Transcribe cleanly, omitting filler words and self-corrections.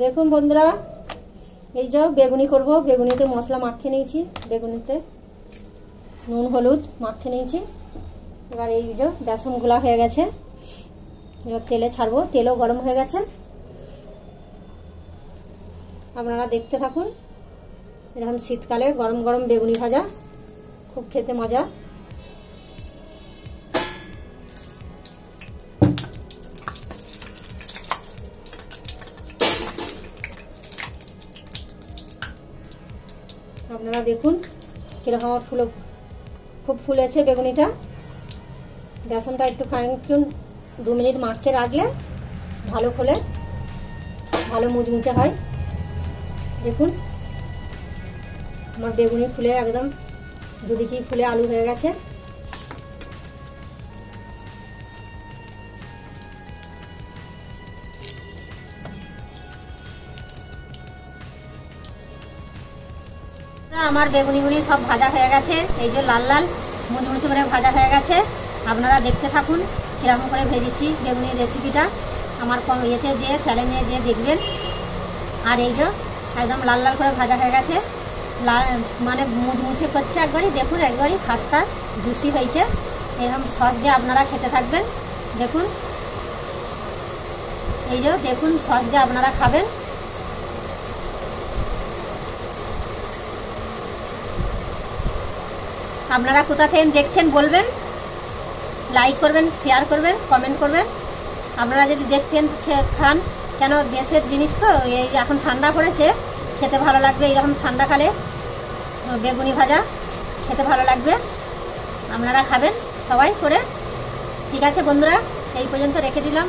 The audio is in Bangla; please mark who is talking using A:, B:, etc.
A: দেখুন বন্ধুরা, এই যে বেগুনি করব, বেগুনিতে মশলা মাখিয়ে নিয়েছি, বেগুনিতে নুন হলুদ মাখিয়ে নিয়েছি। এবার এই যে বেসন গুলা হয়ে গেছে, এবার তেলে ছাড়বো, তেলও গরম হয়ে গেছে। আপনারা দেখতে থাকুন। এরকম শীতকালে গরম গরম বেগুনি ভাজা খুব খেতে মজা। আপনারা দেখুন কিরকম খুব ফুলেছে বেগুনিটা। বেসনটা একটু খানিকক্ষণ 2 মিনিট মাখিয়ে রাখলে ভালো ফোলে, ভালো মুচমুচে হয়। দেখুন আমার বেগুনি ফুলে একদম দুদিকেই ফুলে আলু হয়ে গেছে। আমার বেগুনিগুলি সব ভাজা হয়ে গেছে, এই যে লাল লাল মুচমুচে করে ভাজা হয়ে গেছে। আপনারা দেখতে থাকুন কিরকম করে ভেজেছি বেগুনির রেসিপিটা, আমার ইয়েতে যে চ্যানেলে যে দেখবেন। আর এই যে একদম লাল লাল করে ভাজা হয়ে গেছে, মানে মুচমুচে করছে একবারই। দেখুন একবারই খাস্তা জুসি হয়েছে। এরকম সস দিয়ে আপনারা খেতে থাকবেন। দেখুন এই যে দেখুন সস দিয়ে আপনারা খাবেন। আপনারা কোথা থেকে দেখছেন বলবেন, লাইক করবেন, শেয়ার করবেন, কমেন্ট করবেন। আপনারা যদি দেশ থেকে খান, কেন দেশের জিনিস তো, এই এখন ঠান্ডা পড়েছে, খেতে ভালো লাগবে। এইরকম ঠান্ডাকালে বেগুনি ভাজা খেতে ভালো লাগবে, আপনারা খাবেন সবাই করে। ঠিক আছে বন্ধুরা, এই পর্যন্ত রেখে দিলাম।